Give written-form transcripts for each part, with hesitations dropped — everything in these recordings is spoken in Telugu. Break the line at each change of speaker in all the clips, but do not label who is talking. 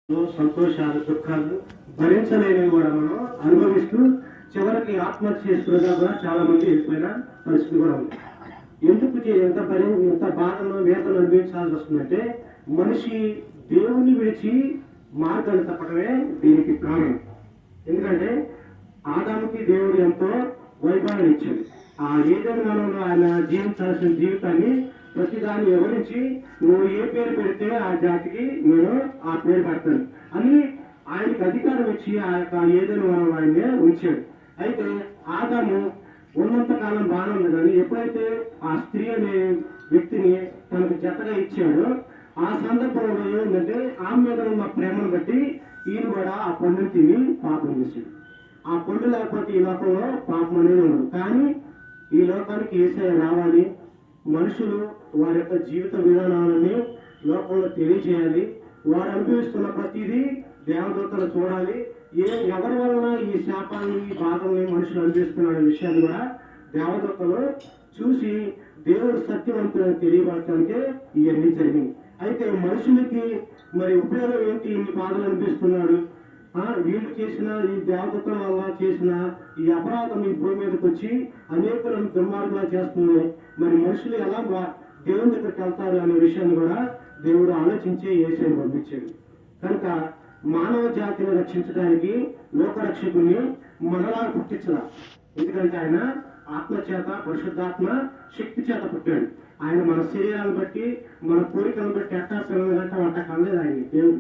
సంతోషాలు దుఃఖాలు భరించలేనివి కూడా మనం అనుభవిస్తూ చివరికి ఆత్మహత్య చేసుకునేదా కూడా చాలా మంది వెళ్ళిపోయిన పరిస్థితి కూడా ఉంది. ఎందుకు ఎంత బాధను వేదన అనుభవించాల్సి వస్తుందంటే మనిషి దేవుని విడిచి మార్గాన్ని తప్పటమే దీనికి కారణం. ఎందుకంటే ఆదాముకి దేవుడు ఎంతో వైభవాన్ని ఇచ్చాడు. ఆ ఏదైనా మనలో ఆయన జీవించాల్సిన జీవితాన్ని ప్రతిదాన్ని వివరించి నువ్వు ఏ పేరు పెడితే ఆ జాతికి నేను ఆ పేరు పెడతాను అని ఆయనకి అధికారం ఇచ్చి ఆ యొక్క ఏదైనా మనం ఆయన్నే ఉంచాడు. అయితే ఆదాము ఉన్నంత కాలం బాగానే ఉంది, కానీ ఎప్పుడైతే ఆ స్త్రీ అనే వ్యక్తిని తనకు జతగా ఇచ్చాడో ఆ సందర్భంలో ఏమైందంటే ఆమె మీద ఉన్న ప్రేమను బట్టి ఈయన కూడా ఆ పండుని తిని పాపం చేశాడు. ఆ పండు లేకపోతే ఈ లోకంలో పాపం అనేది ఉండదు. కానీ ఈ లోకానికి యేసయ్య రావాలి, మనుషులు వారి యొక్క జీవిత విధానాలని లోకంలో తెలియజేయాలి, వారు అనుభవిస్తున్న ప్రతిదీ దేవదూతలు చూడాలి, ఎవరి వలన ఈ శాపాన్ని ఈ బాధల్ని మనుషులు అనుభవిస్తున్న విషయాన్ని కూడా దేవదూతలు చూసి దేవుడు సత్యవంతులను తెలియపరచడానికే ఇవన్నీ జరిగింది. అయితే మనుషులకి మరి ఉపయోగం ఏంటి? ఇన్ని బాధలు అనిపిస్తున్నాడు, వీళ్ళు చేసిన ఈ దేవదూతల వల్ల చేసిన ఈ అపరాధం ఈ భూమి మీదకి వచ్చి అనేకులను దుర్మార్గులా చేస్తుంది, మరి మనుషులు ఎలా దేవుని దగ్గరికి వెళ్తారు అనే విషయాన్ని కూడా దేవుడు ఆలోచించే యేసుని పంపించాడు. కనుక మానవ జాతిని రక్షించడానికి లోకరక్షకుని మనలా పుట్టించలా. ఎందుకంటే ఆయన ఆత్మ చేత పరిశుద్ధాత్మ శక్తి చేత పుట్టాడు. ఆయన మన శరీరాన్ని బట్టి మన కోరికలను బట్టి ఎట్టా పిల్లలంటే వంట కనలేదు ఆయన దేవుడు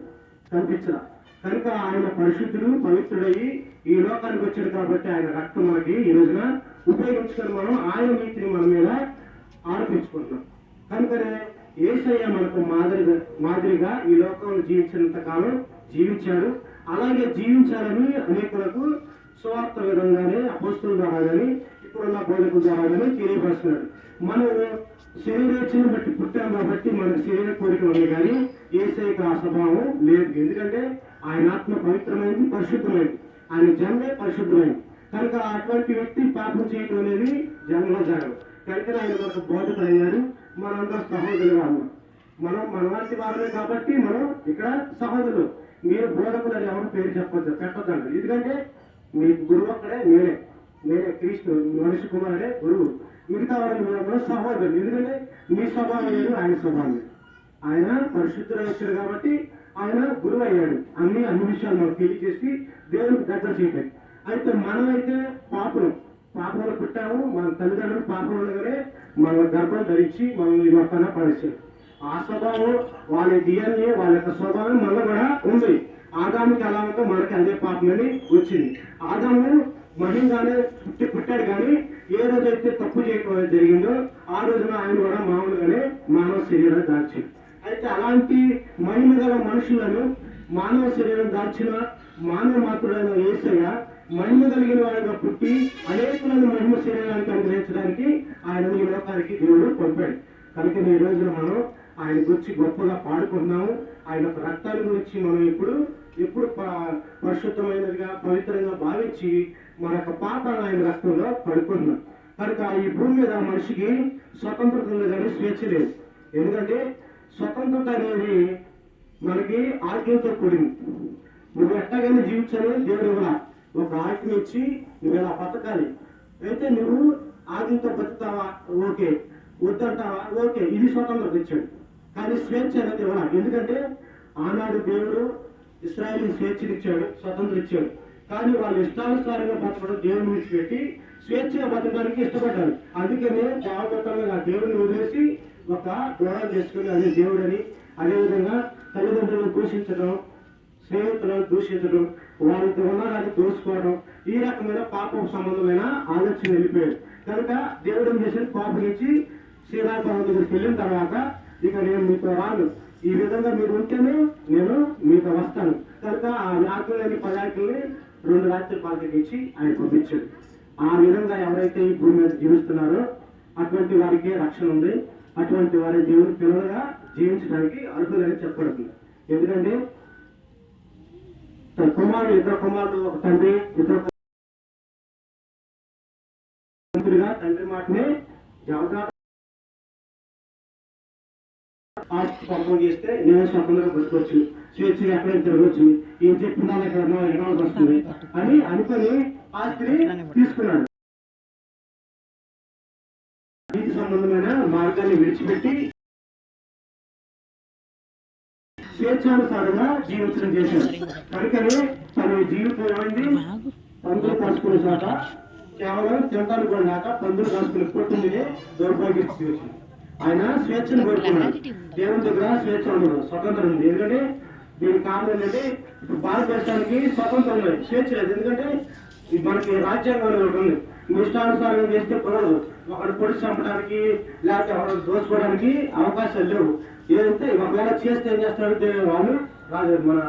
కనిపించలా. కనుక ఆయన పరిశుద్ధుడు పవిత్రుడయ్యి ఈ లోకానికి వచ్చాడు కాబట్టి ఆయన రక్తం మనకి ఈ రోజున ఉపయోగించుకొని మనం ఆయన నీతిని మన మీద ఆరోపించుకుంటున్నాం. కనుకనే యేసయ్య మనకు మాదిరిగా ఈ లోకంలో జీవించినంత కాలం జీవించాడు. అలాగే జీవించాలని అనేకులకు సువార్త విధంగానే అపోస్తుల ద్వారా కానీ ఇప్పుడున్న బోధకుల ద్వారా కానీ తెలియపరుస్తున్నాడు. మనం శరీరేచ్ఛను బట్టి పుట్టాం కాబట్టి మనకు శరీర కోరికలు ఉన్నాయి, కానీ యేసయ్యకు ఆ స్వభావం లేదు. ఎందుకంటే ఆయన ఆత్మ పవిత్రమైనది, పరిశుద్ధమైనది, ఆయన జన్మే పరిశుద్ధమైనది. కనుక అటువంటి వ్యక్తి పాపం చేయడం అనేది జన్మలో జరగదు. కనుక ఆయన మనకు బోధకులు అయ్యారు, మనందరూ సహోదరులుగా ఉన్నాం. మనం మనలాంటి వారమే కాబట్టి మనం ఇక్కడ సహోదరులు. మీరు బోధకులు అని ఎవరు పేరు పెట్టద్దండి. ఎందుకంటే మీ గురువు అక్కడే నేనే క్రీస్తు మనిషి కుమారుడే గురువు. మిగతా వారిని మీరు సహోదరులు. ఎందుకంటే మీ స్వభావం లేదు, ఆయన స్వభావం లేదు. ఆయన పరిశుద్ధుడు వచ్చాడు కాబట్టి ఆయన గురువు అయ్యాడు. అన్ని విషయాలు మనకు తెలియజేసి దేవునికి దగ్గర చేయటం. అయితే మనమైతే పాపంలో పుట్టాము, మన తల్లిదండ్రులు పాపం ఉండగానే మన గర్భం ధరించి మనం ఈ మొక్కన పడేసారు. ఆ స్వభావం వాళ్ళ డిఎన్ఏ వాళ్ళ యొక్క స్వభావం మనలో కూడా ఉంది. ఆదాముకి ఎలా ఉందో మనకి అదే పాపం అని వచ్చింది. ఆదాము మహిళగానే పుట్టాడు, కానీ ఏ రోజైతే తప్పు చేయడం జరిగిందో ఆ రోజున ఆయన కూడా మామూలుగానే మానవ శరీరం దాల్చింది. అయితే అలాంటి మహిమ గల మనుషులను మానవ శరీరం దాల్చిన మానవ మాత్రుడైన యేసయ్య మహిమ కలిగిన వాడిగా పుట్టి అనేకులను మహిమ శరీరానికి అనుగ్రహించడానికి ఆయన ఈ లోకానికి దేవుడు పంపాడు. కనుక ఈ రోజున మనం ఆయన గురించి గొప్పగా పాడుకుంటున్నాము. ఆయన రక్తాన్ని గురించి మనం ఎప్పుడు పరిశుద్ధమైనదిగా పవిత్రంగా భావించి మన యొక్క పాపాలను ఆయన రక్తంలో పడుకుంటున్నాం. కనుక ఈ భూమి మీద మనిషికి స్వతంత్రత ఉంది, కానీ స్వేచ్ఛ లేదు. ఎందుకంటే స్వతంత్రత అనేది మనకి ఆజ్ఞతో కూడింది. నువ్వు ఎట్టగానే జీవించాలని దేవుడు ఇవ్వాల, ఒక ఆజ్ఞ ఇచ్చి నువ్వు ఇలా బతకాలి. అయితే నువ్వు ఆజ్ఞతో బతుకుతావా, ఓకే, వద్దంటావా, ఓకే, ఇది స్వతంత్రత ఇచ్చాడు. కానీ స్వేచ్ఛ అనేది ఇవ్వాల. ఎందుకంటే ఆనాడు దేవుడు ఇశ్రాయేలు స్వేచ్ఛనిచ్చాడు, స్వతంత్రం ఇచ్చాడు. కానీ వాళ్ళు ఇష్టానుసారంగా బతకడం దేవుని విడిచిపెట్టి స్వేచ్ఛగా బతకడానికి ఇష్టపడ్డారు. అందుకనే దేవదూతలుగా ఆ దేవుడిని వదిలేసి ఒక దూరం చేసుకుని అదే దేవుడని, అదేవిధంగా తల్లిదండ్రులను దూషించడం, స్నేహితులను దూషించడం, వారితో ఉన్నదాన్ని దోసుకోవడం, ఈ రకమైన పాపం సంబంధమైన ఆలోచన వెళ్ళిపోయాడు. కనుక దేవుడు ఏం చేసి పాపం ఇచ్చి శ్రీరామరావు దగ్గరికి వెళ్ళిన తర్వాత ఇక నేను మీతో రాను, ఈ విధంగా మీరు ఉంటేనే నేను మీతో వస్తాను. కనుక ఆ ఆకులని 10 ఆకుల్ని 2 రాత్రి పాలకి ఇచ్చి ఆయన పంపించాడు. ఆ విధంగా ఎవరైతే ఈ భూమి మీద జీవిస్తున్నారో అటువంటి వారికి రక్షణ ఉంది. అటువంటి వారి దేవుని పిల్లలుగా జీవించడానికి అర్హులని చెప్పబడుతుంది. ఎందుకంటే ఇద్దరు కుమారుడు, ఒక తండ్రి, తండ్రి మాటనే జవదా ఆస్తి పంపకం చేస్తే నేను స్వతంత్రంగా బతకొచ్చు, స్వేచ్ఛగా ఎక్కడైనా తిరగచ్చు, ఏం చెప్పినా ఎక్కడ వస్తుంది అని అనుకుని ఆస్తిని తీసుకున్నాడు. నీతి సంబంధమైన మార్గాన్ని విడిచిపెట్టి స్వేచ్ఛానుసారంగా జీవించడం చేశాడు. కనుకనే తన జీవితం ఏమైంది, పందులు కాసుకునే చోట కేవలం తినడానికి కూడా లేక పందులు కాసుకుని పుట్టింది దౌర్భాగ్య. ఆయన స్వేచ్ఛను కోరుకున్నాడు. దేవుని దగ్గర స్వేచ్ఛ ఉండదు, స్వతంత్రం ఉంది. ఎందుకంటే దీనికి కారణం ఏంటంటే ఇప్పుడు భారతదేశానికి స్వతంత్రం లేదు, స్వేచ్ఛ లేదు. ఎందుకంటే మనకి రాజ్యాంగం ఒకటి ఉంది, ఇష్టానుసారం చేస్తే కుదరదు. ఒకటి పొడి చంపడానికి లేకపోతే ఎవరు దోచుకోవడానికి అవకాశాలు లేవు. ఏదంటే ఒకవేళ చేస్తే ఏం చేస్తారంటే వాళ్ళు మన